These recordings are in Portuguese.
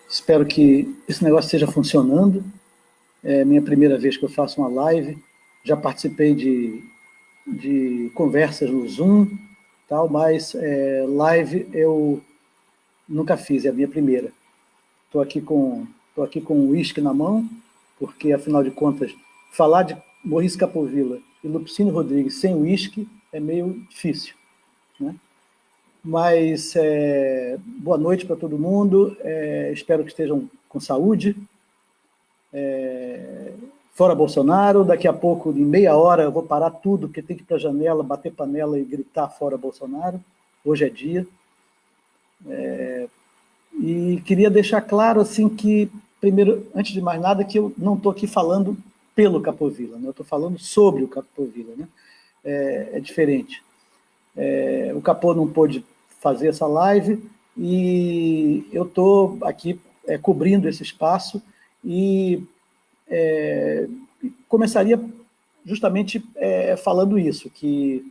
Espero que esse negócio esteja funcionando. É minha primeira vez que eu faço uma live. Já participei de conversas no Zoom, tal, mas live eu nunca fiz, é a minha primeira. Tô aqui com um uísque na mão, porque, afinal de contas, falar de Maurice Capovilla e Lupicínio Rodrigues sem uísque é meio difícil, né? Mas boa noite para todo mundo, espero que estejam com saúde. Fora Bolsonaro, daqui a pouco, em meia hora, eu vou parar tudo, porque tem que ir para a janela, bater panela e gritar fora Bolsonaro. Hoje é dia. E queria deixar claro, assim, que, primeiro, antes de mais nada, que eu não estou aqui falando pelo Capovilla, né? Eu estou falando sobre o Capovilla, né? É diferente. O Capô não pôde fazer essa live e eu estou aqui cobrindo esse espaço e começaria justamente falando isso, que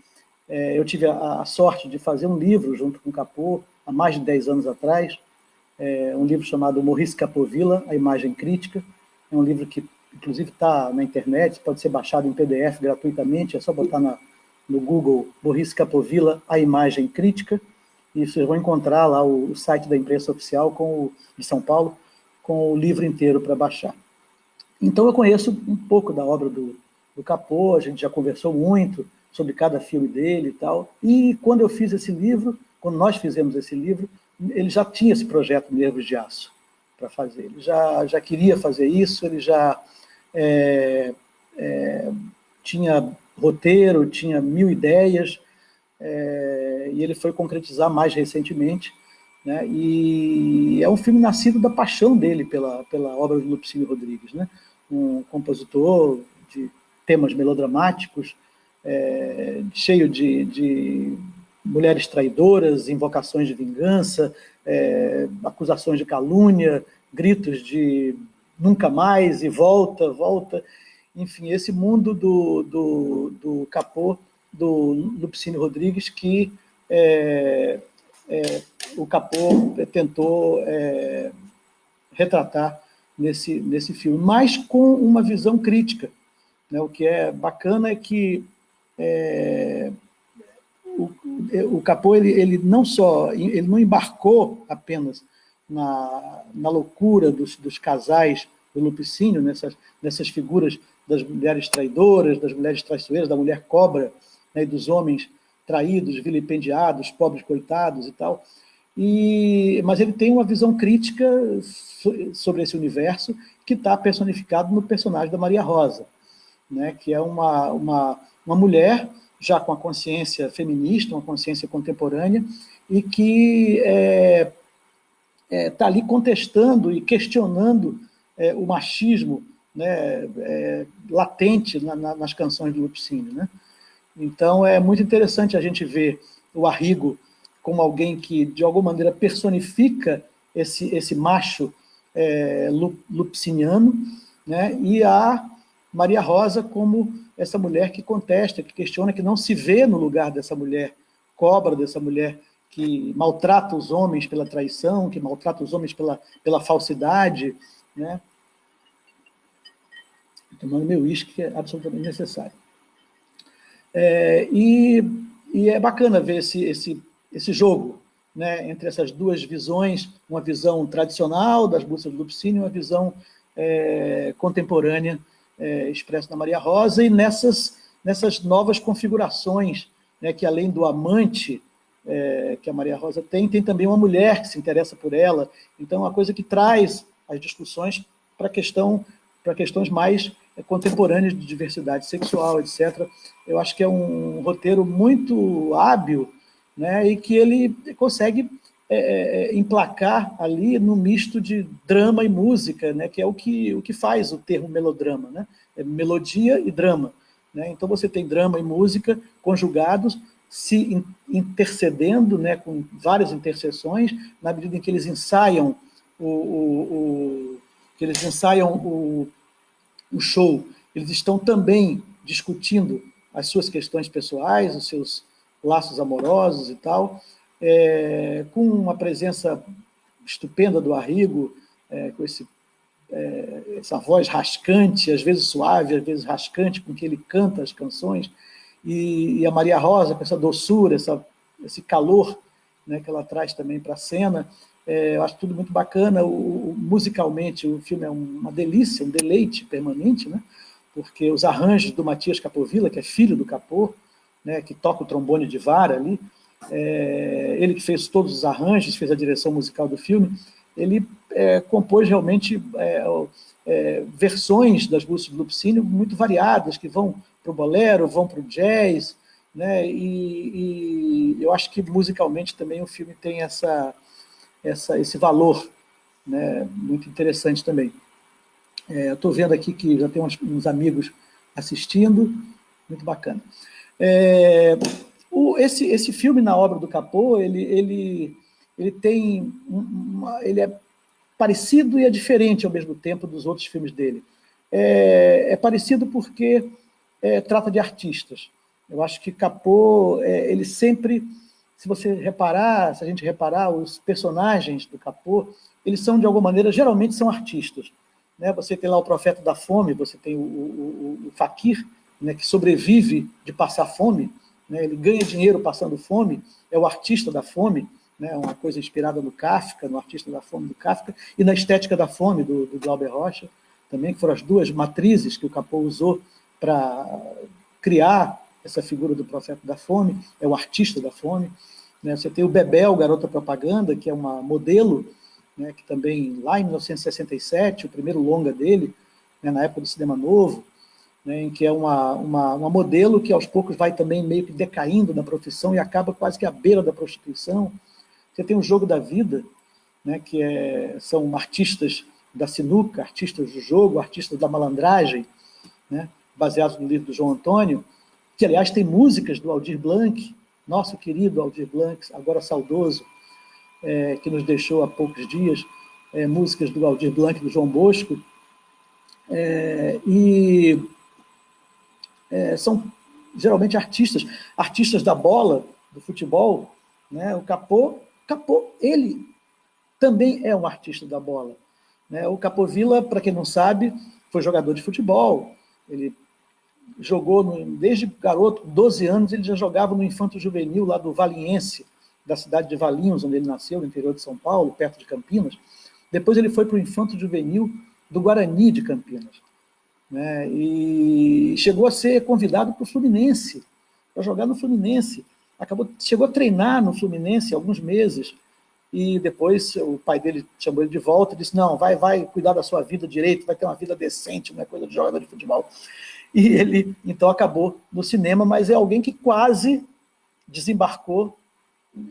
eu tive a sorte de fazer um livro junto com o Capô há mais de 10 anos atrás, um livro chamado Maurice Capovilla, A Imagem Crítica. É um livro que, inclusive, está na internet, pode ser baixado em PDF gratuitamente, é só botar no Google Maurice Capovilla, A Imagem Crítica, e vocês vão encontrar lá o site da imprensa oficial de São Paulo, com o livro inteiro para baixar. Então eu conheço um pouco da obra do Capô, a gente já conversou muito sobre cada filme dele e tal, e quando eu fiz esse livro, quando nós fizemos esse livro, ele já tinha esse projeto Nervos de Aço para fazer, ele já queria fazer isso, ele já tinha roteiro, tinha 1000 ideias, e ele foi concretizar mais recentemente, né? E é um filme nascido da paixão dele pela obra do Lupicínio Rodrigues, né? Um compositor de temas melodramáticos, cheio de mulheres traidoras, invocações de vingança, acusações de calúnia, gritos de nunca mais e volta, volta. Enfim, esse mundo do Capô, do Lupicínio Rodrigues, que o Capô tentou retratar nesse filme, mas com uma visão crítica, né? O que é bacana é que o Capô ele não embarcou apenas na loucura dos casais do Lupicínio, nessas figuras das mulheres traidoras, das mulheres traiçoeiras, da mulher cobra, né, e dos homens traídos, vilipendiados, pobres coitados e tal. Mas ele tem uma visão crítica sobre esse universo que está personificado no personagem da Maria Rosa, né, que é uma mulher já com a consciência feminista, uma consciência contemporânea, e que está ali contestando e questionando o machismo, né, latente nas canções do Lupicínio, né? Então é muito interessante a gente ver o Arrigo como alguém que, de alguma maneira, personifica esse macho lupiciniano, né? E a Maria Rosa como essa mulher que contesta, que questiona, que não se vê no lugar dessa mulher cobra, dessa mulher que maltrata os homens pela traição, que maltrata os homens pela falsidade, né? Tomando meu uísque, que é absolutamente necessário. E é bacana ver esse jogo, né, entre essas duas visões, uma visão tradicional das buscas do Lupicínio e uma visão contemporânea expressa na Maria Rosa, e nessas novas configurações, né, que além do amante que a Maria Rosa tem também uma mulher que se interessa por ela. Então é uma coisa que traz as discussões para questões mais contemporâneas de diversidade sexual, etc. Eu acho que é um roteiro muito hábil, né, e que ele consegue emplacar ali no misto de drama e música, né, que é o que faz o termo melodrama, né? É melodia e drama, né? Então você tem drama e música conjugados, se intercedendo, né, com várias interseções, na medida em que eles ensaiam o show, eles estão também discutindo as suas questões pessoais, os seus laços amorosos e tal, com uma presença estupenda do Arrigo, com essa voz rascante, às vezes suave, às vezes rascante, com que ele canta as canções, e a Maria Rosa, com essa doçura, esse calor, né, que ela traz também para a cena. Eu acho tudo muito bacana. Musicalmente, o filme é uma delícia, um deleite permanente, né, porque os arranjos do Matias Capovilla, que é filho do Capô, né, que toca o trombone de vara ali, ele que fez todos os arranjos, fez a direção musical do filme, ele compôs realmente versões das músicas do Lupicínio muito variadas, que vão para o bolero, vão para o jazz, né, e eu acho que musicalmente também o filme tem esse valor, né, muito interessante também. Eu estou vendo aqui que já tem uns amigos assistindo, muito bacana. Esse filme, na obra do Capô, ele tem ele é parecido e é diferente ao mesmo tempo dos outros filmes dele. É parecido porque trata de artistas. Eu acho que Capô, ele sempre, se a gente reparar, os personagens do Capô, eles são, de alguma maneira, geralmente são artistas. Né? Você tem lá o Profeta da Fome, você tem o Faquir, né, que sobrevive de passar fome, né? Ele ganha dinheiro passando fome, é o artista da fome, né? Uma coisa inspirada no Kafka, no artista da fome do Kafka, e na estética da fome do Glauber Rocha, também, que foram as duas matrizes que o Capô usou para criar essa figura do Profeta da Fome, é o artista da fome. Né? Você tem o Bebel, Garota Propaganda, que é uma modelo, né, que também, lá em 1967, o primeiro longa dele, né, na época do Cinema Novo, né, em que é uma modelo que aos poucos vai também meio que decaindo na profissão e acaba quase que à beira da prostituição. Você tem o Jogo da Vida, né, que são artistas da sinuca, artistas do jogo, artistas da malandragem, né, baseados no livro do João Antônio, que, aliás, tem músicas do Aldir Blanc, nosso querido Aldir Blanc, agora saudoso, que nos deixou há poucos dias, músicas do Aldir Blanc e do João Bosco, e são geralmente artistas da bola, do futebol, né? O Capô, ele também é um artista da bola. Né? O Capovilla, para quem não sabe, foi jogador de futebol, ele jogou desde garoto, 12 anos, ele já jogava no Infanto Juvenil, lá do Valiense, da cidade de Valinhos, onde ele nasceu, no interior de São Paulo, perto de Campinas. Depois ele foi para o Infanto Juvenil do Guarani de Campinas. Né? E chegou a ser convidado para o Fluminense, para jogar no Fluminense. Chegou a treinar no Fluminense alguns meses, e depois o pai dele chamou ele de volta e disse, não, vai cuidar da sua vida direito, vai ter uma vida decente, não é coisa de jogador de futebol. E ele, então, acabou no cinema, mas é alguém que quase desembarcou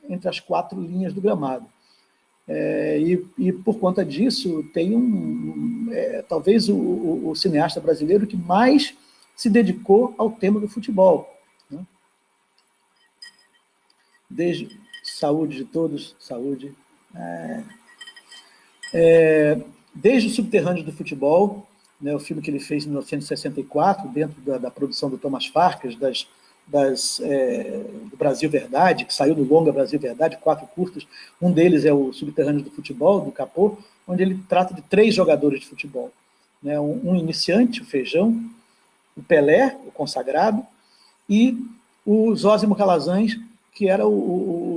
entre as 4 linhas do gramado. E por conta disso, tem talvez o cineasta brasileiro que mais se dedicou ao tema do futebol. Né? Desde saúde de todos, saúde. Desde o Subterrâneo do Futebol, né, o filme que ele fez em 1964, dentro da produção do Thomas Farkas, do Brasil Verdade, que saiu do longa Brasil Verdade, 4 curtas. Um deles é o Subterrâneo do Futebol, do Capô, onde ele trata de 3 jogadores de futebol. Né, um iniciante, o Feijão, o Pelé, o consagrado, e o Zósimo Calazans, que era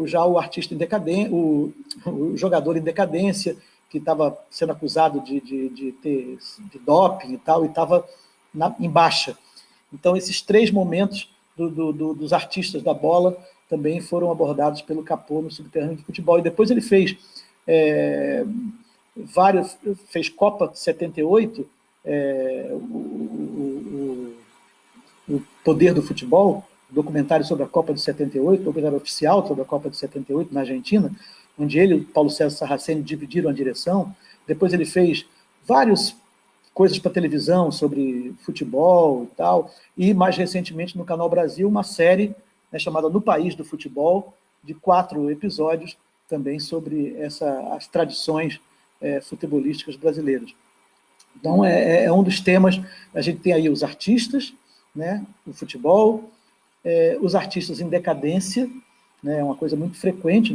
já o artista em decadência, o jogador em decadência, que estava sendo acusado de doping e tal, e estava em baixa. Então, esses 3 momentos dos artistas da bola também foram abordados pelo Capô no Subterrâneo de Futebol. E depois ele fez fez Copa 78, o Poder do Futebol, documentário sobre a Copa de 78, documentário oficial sobre a Copa de 78 na Argentina, onde ele e o Paulo César Sarraceni dividiram a direção. Depois ele fez várias coisas para televisão sobre futebol e tal, e mais recentemente no Canal Brasil uma série, né, chamada No País do Futebol, de 4 episódios também sobre as tradições futebolísticas brasileiras. Então é um dos temas. A gente tem aí os artistas, né, o futebol, os artistas em decadência, né, é uma coisa muito frequente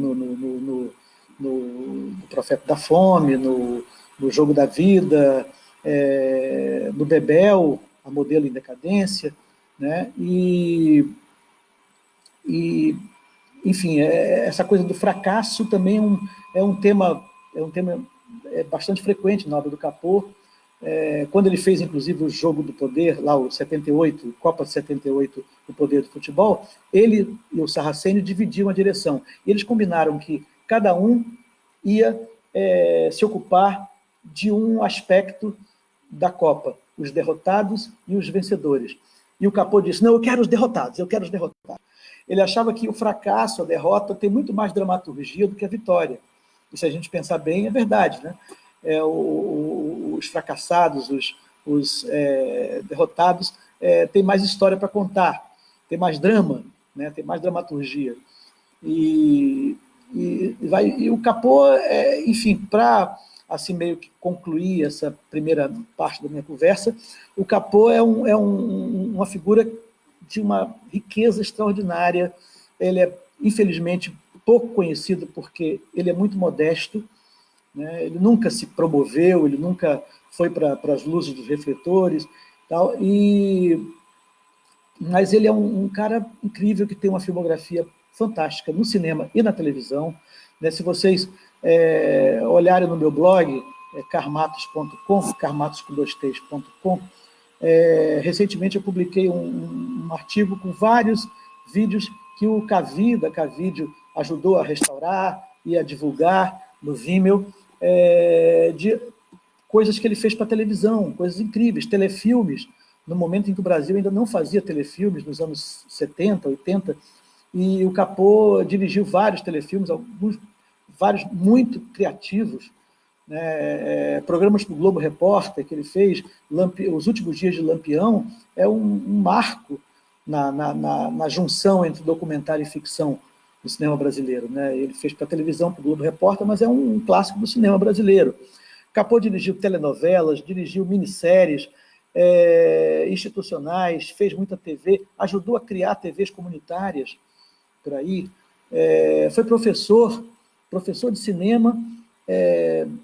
no Profeta da Fome, no Jogo da Vida, no Bebel, a Modelo em Decadência, né? Enfim, essa coisa do fracasso também é um tema bastante frequente na obra do Capô. Quando ele fez, inclusive, o Jogo do Poder, lá o 78, Copa de 78, o Poder do Futebol, ele e o Sarraceni dividiam a direção. E eles combinaram que cada um ia se ocupar de um aspecto da Copa, os derrotados e os vencedores. E o Capô disse, não, eu quero os derrotados. Ele achava que o fracasso, a derrota, tem muito mais dramaturgia do que a vitória. E se a gente pensar bem, é verdade, né? Os fracassados, os derrotados, têm mais história para contar, tem mais drama, né? Tem mais dramaturgia. E o Capô, enfim, para assim, meio que concluir essa primeira parte da minha conversa, o Capô é uma figura de uma riqueza extraordinária. Ele é, infelizmente, pouco conhecido porque ele é muito modesto, né? Ele nunca se promoveu, ele nunca foi para as luzes dos refletores, tal, mas ele é um cara incrível que tem uma filmografia fantástica no cinema e na televisão, né? Se vocês olharem no meu blog, carmatos.com, carmatos.com, recentemente eu publiquei um artigo com vários vídeos que o da Cavídeo ajudou a restaurar e a divulgar no Vimeo, de coisas que ele fez para televisão, coisas incríveis, telefilmes, no momento em que o Brasil ainda não fazia telefilmes, nos anos 70, 80, e o Capô dirigiu vários telefilmes, vários muito criativos, né? Programas para o Globo Repórter que ele fez, Os Últimos Dias de Lampião, é um marco na junção entre documentário e ficção do cinema brasileiro, né? Ele fez para a televisão, para o Globo Repórter, mas é um clássico do cinema brasileiro. Capô dirigiu telenovelas, dirigiu minisséries institucionais, fez muita TV, ajudou a criar TVs comunitárias por aí, foi professor de cinema,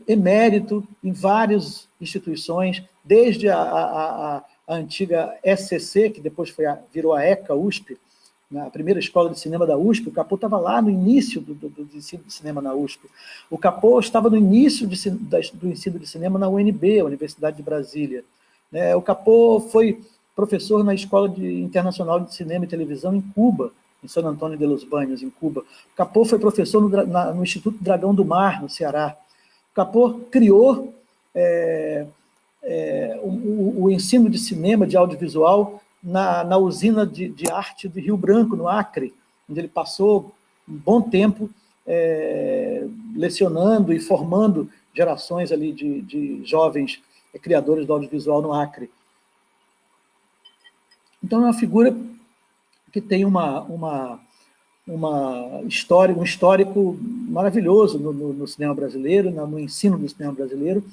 emérito em várias instituições, desde a antiga SCC, que depois virou a ECA USP, na primeira escola de cinema da USP. O Capô estava lá no início do ensino de cinema na USP. O Capô estava no início do ensino de cinema na UNB, a Universidade de Brasília. O Capô foi professor na Escola Internacional de Cinema e Televisão em Cuba, em San Antônio de los Baños, em Cuba. O Capô foi professor no Instituto Dragão do Mar, no Ceará. O Capô criou o ensino de cinema, de audiovisual, na usina de arte de Rio Branco, no Acre, onde ele passou um bom tempo lecionando e formando gerações ali de jovens criadores do audiovisual no Acre. Então é uma figura que tem um histórico maravilhoso no cinema brasileiro, no ensino do cinema brasileiro,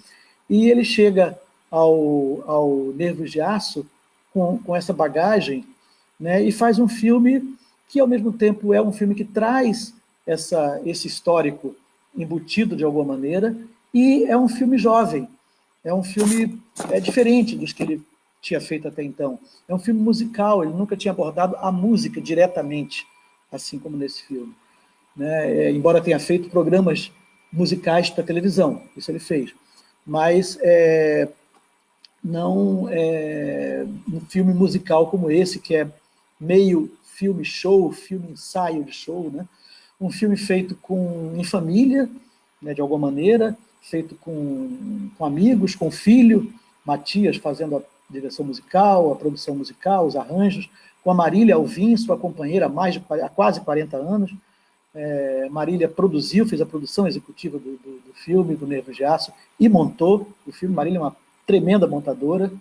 e ele chega ao Nervos de Aço com essa bagagem, né, e faz um filme que, ao mesmo tempo, é um filme que traz esse histórico embutido de alguma maneira, e é um filme jovem, é um filme diferente dos que ele tinha feito até então. É um filme musical, ele nunca tinha abordado a música diretamente, assim como nesse filme, né? Embora tenha feito programas musicais para televisão, isso ele fez, mas não um filme musical como esse, que é meio filme show, filme ensaio de show, né? Um filme feito em família, né, de alguma maneira, feito com amigos, com filho, Matias fazendo a direção musical, a produção musical, os arranjos, com a Marília Alvim, sua companheira há quase 40 anos. Marília fez a produção executiva do filme, do Nervos de Aço, e montou o filme. Marília é uma tremenda montadora,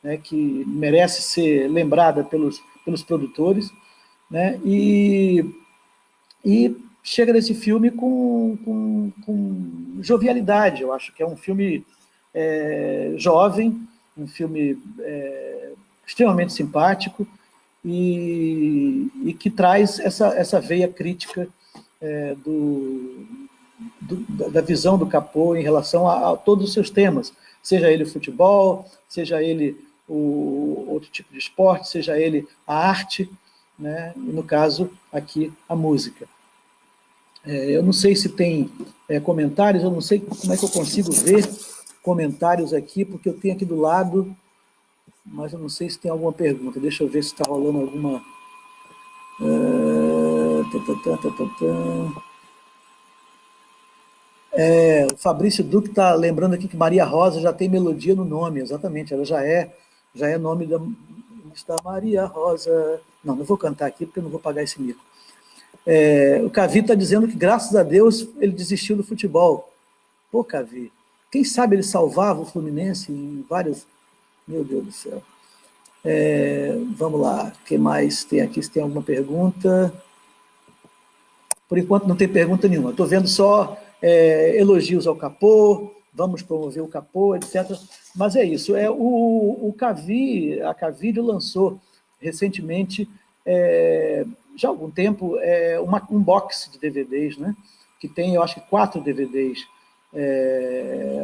né, que merece ser lembrada pelos produtores, né, e chega nesse filme com jovialidade. Eu acho que é um filme jovem, um filme extremamente simpático, e que traz essa veia crítica da visão do Capô em relação a todos os seus temas, seja ele o futebol, seja ele o outro tipo de esporte, seja ele a arte, né? E no caso aqui a música. Eu não sei se tem comentários, eu não sei como é que eu consigo ver comentários aqui, porque eu tenho aqui do lado, mas eu não sei se tem alguma pergunta. Deixa eu ver se está rolando alguma... O Fabrício Duque está lembrando aqui que Maria Rosa já tem melodia no nome, exatamente, ela já é nome da Maria Rosa. Não vou cantar aqui porque eu não vou pagar esse mico. O Cavi está dizendo que, graças a Deus, ele desistiu do futebol. Pô, Cavi, quem sabe ele salvava o Fluminense em várias... Meu Deus do céu. Vamos lá, o que mais tem aqui? Se tem alguma pergunta? Por enquanto não tem pergunta nenhuma. Estou vendo só elogios ao Capô, vamos promover o Capô, etc. Mas é isso. A Cavídeo lançou recentemente, já há algum tempo, um box de DVDs, né? Que tem, eu acho que 4 DVDs.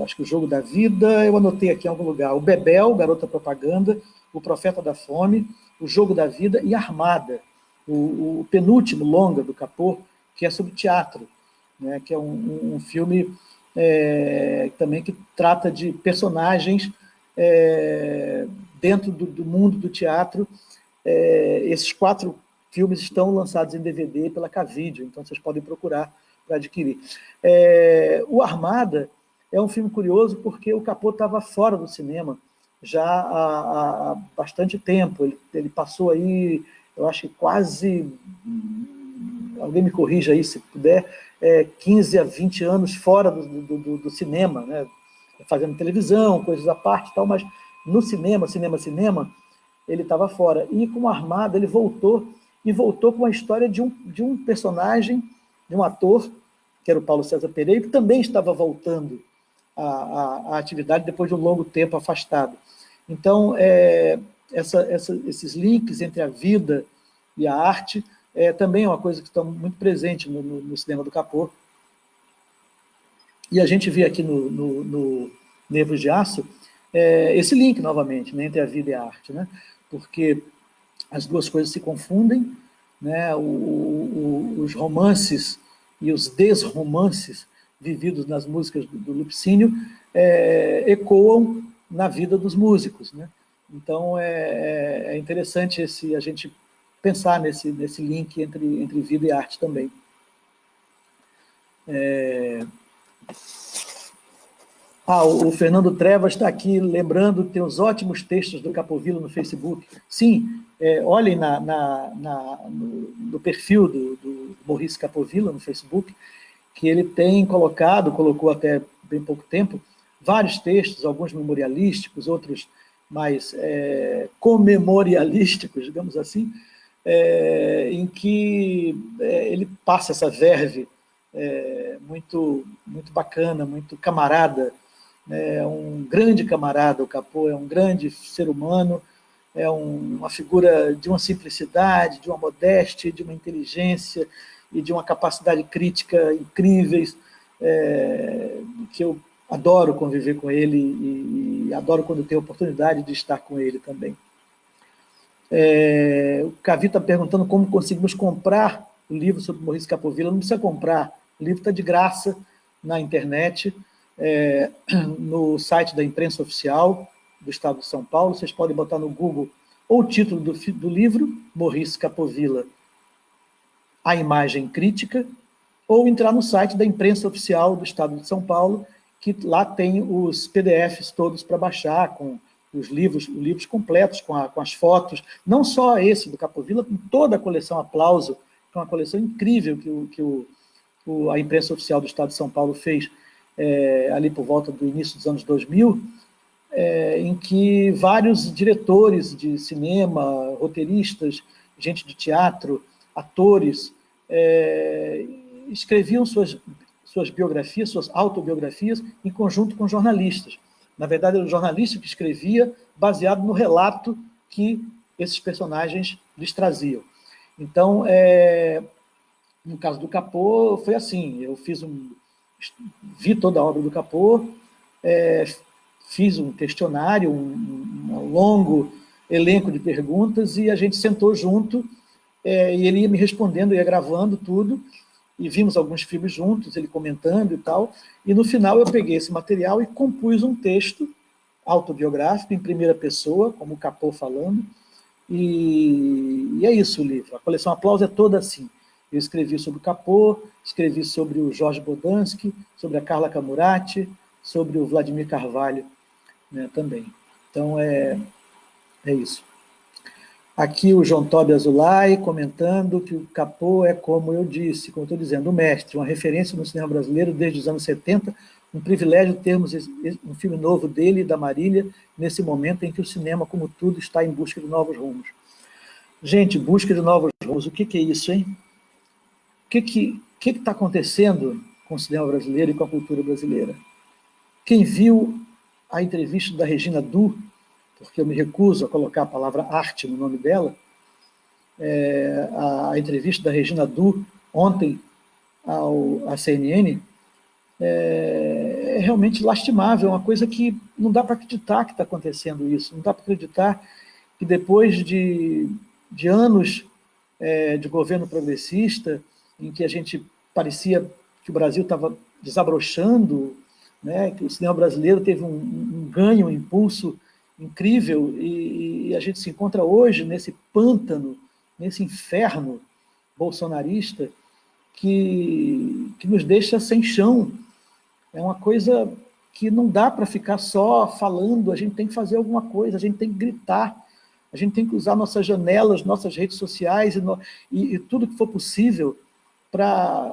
Acho que o Jogo da Vida, eu anotei aqui em algum lugar. O Bebel, Garota Propaganda, o Profeta da Fome, o Jogo da Vida e Armada, o penúltimo longa do Capô, que é sobre teatro, né, que é um filme também que trata de personagens dentro do mundo do teatro. Esses 4 filmes estão lançados em DVD pela Cavídeo, então vocês podem procurar para adquirir. O Armada é um filme curioso porque o Capô estava fora do cinema já há bastante tempo. Ele passou aí, eu acho que quase... alguém me corrija aí, se puder, 15 a 20 anos fora do cinema, né? Fazendo televisão, coisas à parte e tal, mas no cinema, ele estava fora. E com a Armada ele voltou, e voltou com a história de um personagem, de um ator, que era o Paulo César Pereira, que também estava voltando à atividade depois de um longo tempo afastado. Então, esses links entre a vida e a arte também é uma coisa que está muito presente no cinema do Capô. E a gente vê aqui no Nervos de Aço esse link, novamente, né, entre a vida e a arte, né? Porque as duas coisas se confundem, né? Os romances e os desromances vividos nas músicas do Lupicínio ecoam na vida dos músicos, né? Então, é interessante a gente pensar nesse link entre vida e arte também. O Fernando Trevas está aqui lembrando que tem os ótimos textos do Capovilla no Facebook. Sim, olhem no perfil do Maurice Capovilla no Facebook, que ele tem colocou até bem pouco tempo, vários textos, alguns memorialísticos, outros mais comemorialísticos, digamos assim, em que ele passa essa verve muito, muito bacana, muito camarada, um grande camarada. O Capô é um grande ser humano, uma figura de uma simplicidade, de uma modéstia, de uma inteligência e de uma capacidade crítica incríveis, que eu adoro conviver com ele e adoro quando tenho a oportunidade de estar com ele também. O Cavi está perguntando como conseguimos comprar o livro sobre Maurice Capovilla. Não precisa comprar, o livro está de graça na internet, no site da imprensa oficial do Estado de São Paulo. Vocês podem botar no Google ou o título do livro, Maurice Capovilla, A Imagem Crítica, ou entrar no site da imprensa oficial do Estado de São Paulo, que lá tem os PDFs todos para baixar, com os livros completos, com as fotos, não só esse do Capovilla, com toda a coleção Aplauso, que é uma coleção incrível que a imprensa oficial do Estado de São Paulo fez ali por volta do início dos anos 2000, em que vários diretores de cinema, roteiristas, gente de teatro, atores, escreviam suas biografias, suas autobiografias, em conjunto com jornalistas. Na verdade, era o jornalista que escrevia baseado no relato que esses personagens lhes traziam. Então, no caso do Capô, foi assim, eu fiz vi toda a obra do Capô, fiz um questionário, um longo elenco de perguntas, e a gente sentou junto, e ele ia me respondendo, ia gravando tudo, e vimos alguns filmes juntos, ele comentando e tal, e no final eu peguei esse material e compus um texto autobiográfico, em primeira pessoa, como o Capô falando, e é isso o livro. A coleção Aplausos é toda assim. Eu escrevi sobre o Capô, escrevi sobre o Jorge Bodansky, sobre a Carla Camurati, sobre o Vladimir Carvalho, né, também. Então, é isso. Aqui o João Tobi Azulay comentando que o Capô é, como eu disse, como eu estou dizendo, o mestre, uma referência no cinema brasileiro desde os anos 70, um privilégio termos um filme novo dele e da Marília, nesse momento em que o cinema, como tudo, está em busca de novos rumos. Gente, busca de novos rumos, o que é isso, hein? O que está acontecendo com o cinema brasileiro e com a cultura brasileira? Quem viu a entrevista da Regina Du, porque eu me recuso a colocar a palavra arte no nome dela, a entrevista da Regina Du ontem à CNN, é realmente lastimável, é uma coisa que não dá para acreditar que está acontecendo isso, não dá para acreditar que depois de anos de governo progressista, em que a gente parecia que o Brasil estava desabrochando, né, que o cinema brasileiro teve um ganho, um impulso incrível, e a gente se encontra hoje nesse pântano, nesse inferno bolsonarista, que nos deixa sem chão. É uma coisa que não dá para ficar só falando, a gente tem que fazer alguma coisa, a gente tem que gritar, a gente tem que usar nossas janelas, nossas redes sociais e tudo que for possível para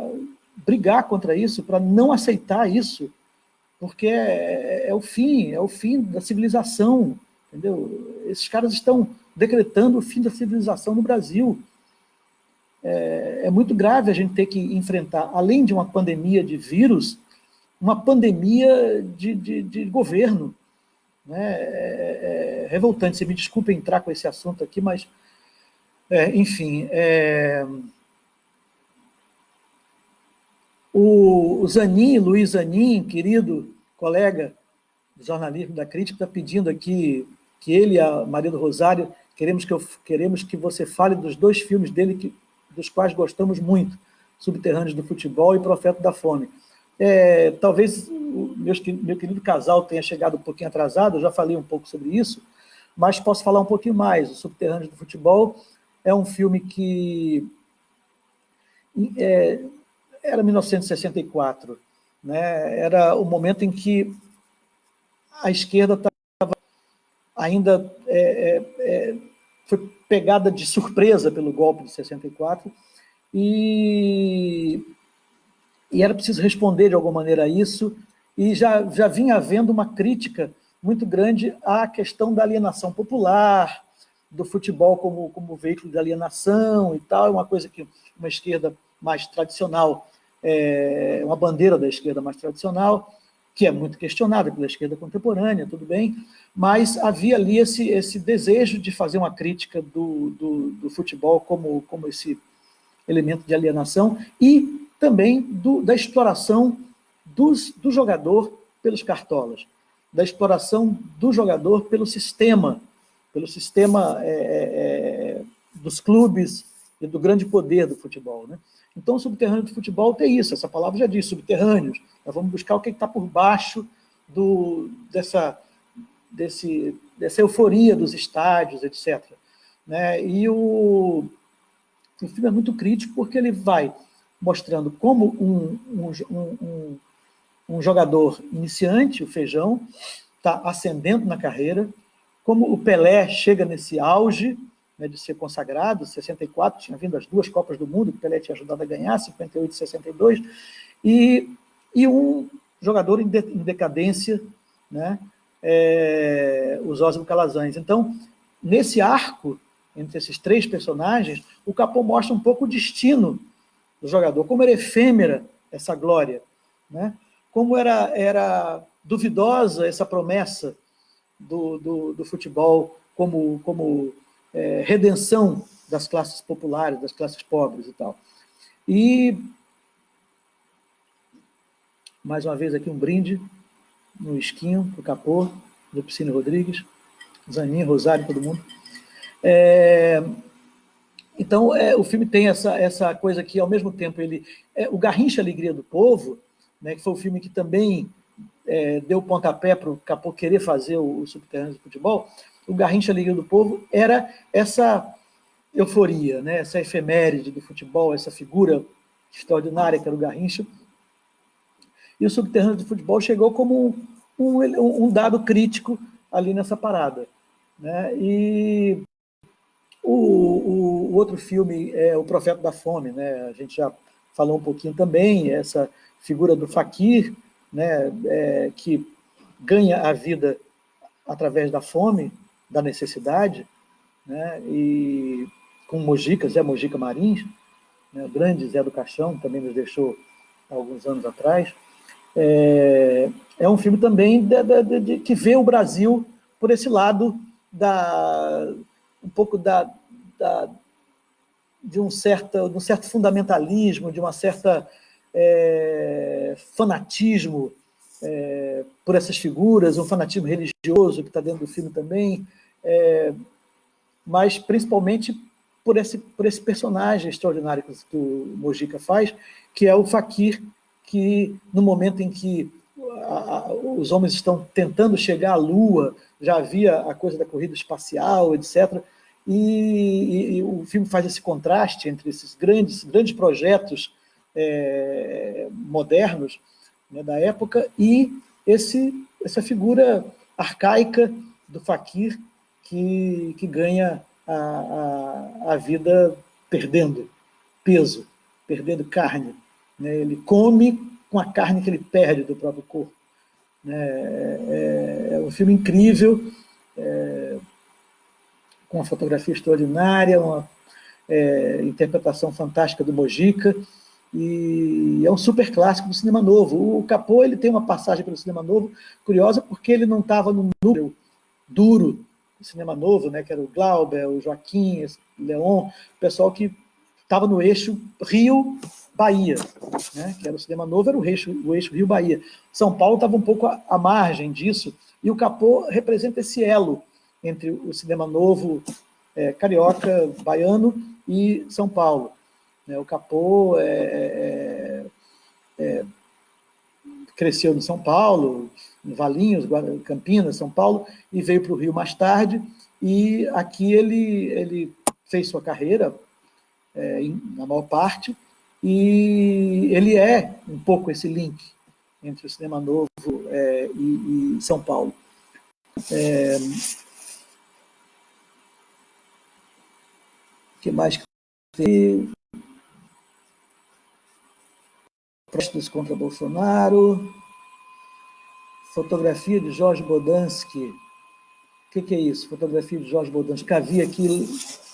brigar contra isso, para não aceitar isso, porque é o fim da civilização, entendeu? Esses caras estão decretando o fim da civilização no Brasil. É muito grave a gente ter que enfrentar, além de uma pandemia de vírus, uma pandemia de governo. Né? É revoltante. Você me desculpa entrar com esse assunto aqui, mas, enfim... O Zanin, Luiz Zanin, querido colega de jornalismo da Crítica, está pedindo aqui que ele e a Maria do Rosário queremos que você fale dos dois filmes dele, dos quais gostamos muito, Subterrâneos do Futebol e Profeta da Fome. Talvez o meu querido casal tenha chegado um pouquinho atrasado, eu já falei um pouco sobre isso, mas posso falar um pouquinho mais. O Subterrâneos do Futebol é um filme que... era 1964, né? Era o momento em que a esquerda estava ainda foi pegada de surpresa pelo golpe de 64 e era preciso responder de alguma maneira a isso, e já vinha havendo uma crítica muito grande à questão da alienação popular, do futebol como veículo de alienação e tal, é uma coisa que uma esquerda mais tradicional, uma bandeira da esquerda mais tradicional, que é muito questionada pela esquerda contemporânea, tudo bem, mas havia ali esse desejo de fazer uma crítica do futebol como esse elemento de alienação, e também da exploração do jogador pelos cartolas, da exploração do jogador pelo sistema dos clubes e do grande poder do futebol. Né? Então, o subterrâneo do futebol tem isso, essa palavra já diz, subterrâneos. Nós vamos buscar o que está por baixo dessa euforia dos estádios, etc. Né? E o filme é muito crítico porque ele vai mostrando como um jogador iniciante, o Feijão, está ascendendo na carreira, como o Pelé chega nesse auge, né, de ser consagrado, 64, tinha vindo as 2 Copas do Mundo, que o Pelé tinha ajudado a ganhar, 58 e 62, e um jogador em decadência, né, o Zózimo Calazans. Então, nesse arco, entre esses 3 personagens, o Capô mostra um pouco o destino do jogador, como era efêmera essa glória, né? Como era duvidosa essa promessa do futebol como redenção das classes populares, das classes pobres e tal. mais uma vez aqui um brinde no esquinho, para o Capô, Lupicínio Rodrigues, Zanin, Rosário, todo mundo. Então, o filme tem essa coisa que, ao mesmo tempo, o Garrincha Alegria do Povo, né, que foi o filme que também deu pontapé para o Capô querer fazer o Subterrâneos do Futebol. O Garrincha Alegria do Povo era essa euforia, né, essa efeméride do futebol, essa figura extraordinária que era o Garrincha. E o Subterrâneos do Futebol chegou como um dado crítico ali nessa parada, né? E o outro filme é O Profeta da Fome, né? A gente já falou um pouquinho também, essa figura do faquir, né? Que ganha a vida através da fome, da necessidade, né? E com Mojica, Zé Mojica Marins, né? O grande Zé do Caixão, também nos deixou há alguns anos atrás. É um filme também que vê o Brasil por esse lado um pouco de um certo fundamentalismo, de uma certa fanatismo por essas figuras, um fanatismo religioso que está dentro do filme também, mas principalmente por esse personagem extraordinário que o Mojica faz, que é o faquir, que no momento em que os homens estão tentando chegar à Lua, já havia a coisa da corrida espacial, etc., e o filme faz esse contraste entre esses grandes projetos modernos, né, da época, e essa figura arcaica do faquir que ganha a vida perdendo peso, perdendo carne, né? Ele come com a carne que ele perde do próprio corpo, né? É um filme incrível, com uma fotografia extraordinária, uma interpretação fantástica do Mojica, e é um super clássico do cinema novo. O Capô ele tem uma passagem pelo cinema novo curiosa, porque ele não estava no núcleo duro do cinema novo, né, que era o Glauber, o Joaquim, o Leon, o pessoal que estava no eixo Rio-Bahia, né, que era o cinema novo, era o eixo Rio-Bahia. São Paulo estava um pouco à margem disso, e o Capô representa esse elo entre o cinema novo carioca, baiano e São Paulo. O Capô cresceu em São Paulo, em Valinhos, Campinas, São Paulo, e veio para o Rio mais tarde, e aqui ele fez sua carreira, na maior parte, e ele é um pouco esse link entre o cinema novo e São Paulo. O que mais que tem? Protestos contra Bolsonaro, fotografia de Jorge Bodansky. O que é isso? Fotografia de Jorge Bodansky. Cavi aqui,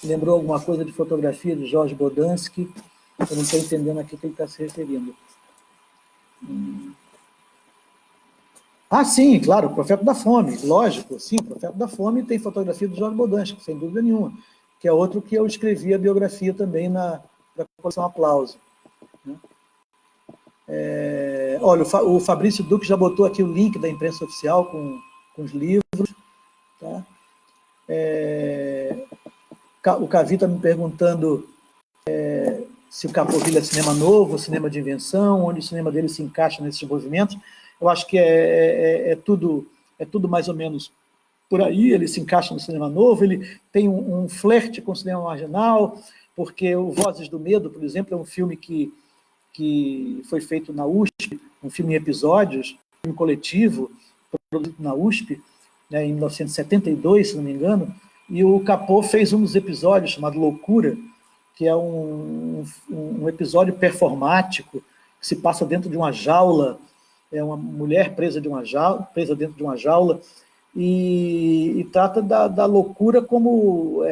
lembrou alguma coisa de fotografia de Jorge Bodansky? Eu não estou entendendo a que ele está se referindo. Ah, sim, claro, o Profeta da Fome, lógico, sim, o Profeta da Fome tem fotografia do Jorge Bodansky, sem dúvida nenhuma, que é outro que eu escrevi a biografia também para a coleção Aplauso. Né? Olha, o Fabrício Duque já botou aqui o link da imprensa oficial com os livros. Tá? O Cavi está me perguntando se o Capovilla é cinema novo, cinema de invenção, onde o cinema dele se encaixa nesses movimentos. Eu acho que é tudo mais ou menos por aí. Ele se encaixa no cinema novo, ele tem um flerte com o cinema marginal, porque o Vozes do Medo, por exemplo, é um filme que foi feito na USP, um filme em episódios, um filme coletivo, produzido na USP, né, em 1972, se não me engano, e o Capô fez um dos episódios chamado Loucura, que é um episódio performático, que se passa dentro de uma jaula, é uma mulher presa dentro de uma jaula, e trata da loucura como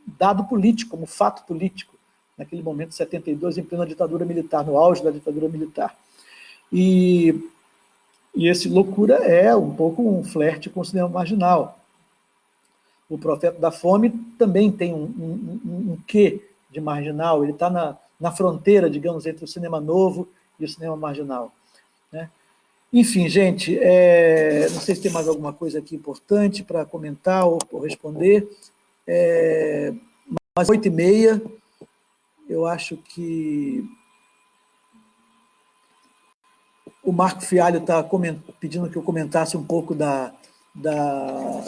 dado político, como fato político, naquele momento, 72, em plena ditadura militar, no auge da ditadura militar. E esse Loucura é um pouco um flerte com o cinema marginal. O Profeta da Fome também tem um quê de marginal, ele está na fronteira, digamos, entre o cinema novo e o cinema marginal, né? Enfim, gente, não sei se tem mais alguma coisa aqui importante para comentar ou responder. Mas 8h30, eu acho que o Marco Fialho está pedindo que eu comentasse um pouco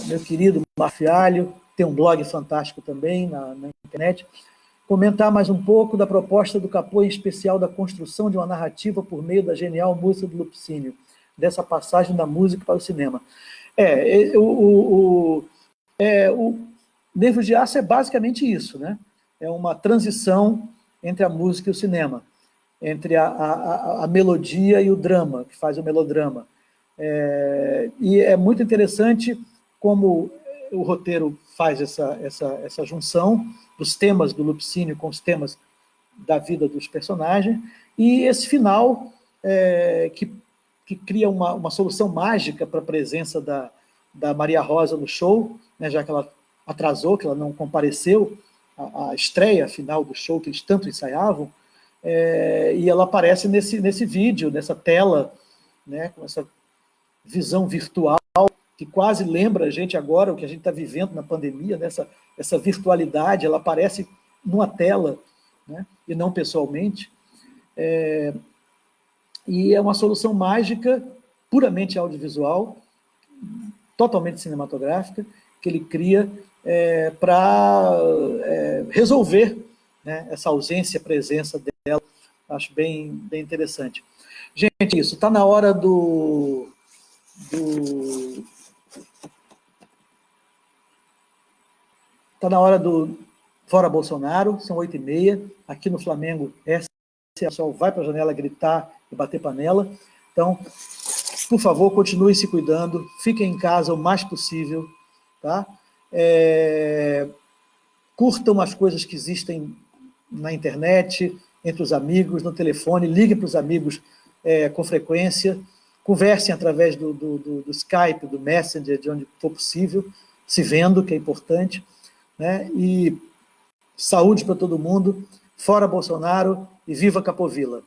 meu querido Marco Fialho, tem um blog fantástico também na internet. Comentar mais um pouco da proposta do Capô, em especial da construção de uma narrativa por meio da genial música do Lupicínio, dessa passagem da música para o cinema. O Nervos de Aço é basicamente isso, né? É uma transição entre a música e o cinema, entre a melodia e o drama, que faz o melodrama. E é muito interessante como o roteiro faz essa junção dos temas do Lupicínio com os temas da vida dos personagens, e esse final que cria uma solução mágica para a presença da Maria Rosa no show, né, já que ela atrasou, que ela não compareceu à estreia final do show que eles tanto ensaiavam, e ela aparece nesse vídeo, nessa tela, né, com essa visão virtual, que quase lembra a gente agora o que a gente está vivendo na pandemia, né? Essa virtualidade, ela aparece numa tela, né? E não pessoalmente. E é uma solução mágica, puramente audiovisual, totalmente cinematográfica, que ele cria para resolver, né, essa ausência, presença dela. Acho bem interessante. Gente, isso, está na hora Está na hora do Fora Bolsonaro, são 8h30, aqui no Flamengo, o pessoal vai para a janela gritar e bater panela. Então, por favor, continuem se cuidando, fiquem em casa o mais possível, tá? Curtam as coisas que existem na internet, entre os amigos, no telefone, liguem para os amigos com frequência, conversem através do Skype, do Messenger, de onde for possível, se vendo, que é importante, né? E saúde para todo mundo, fora Bolsonaro e viva Capovilla!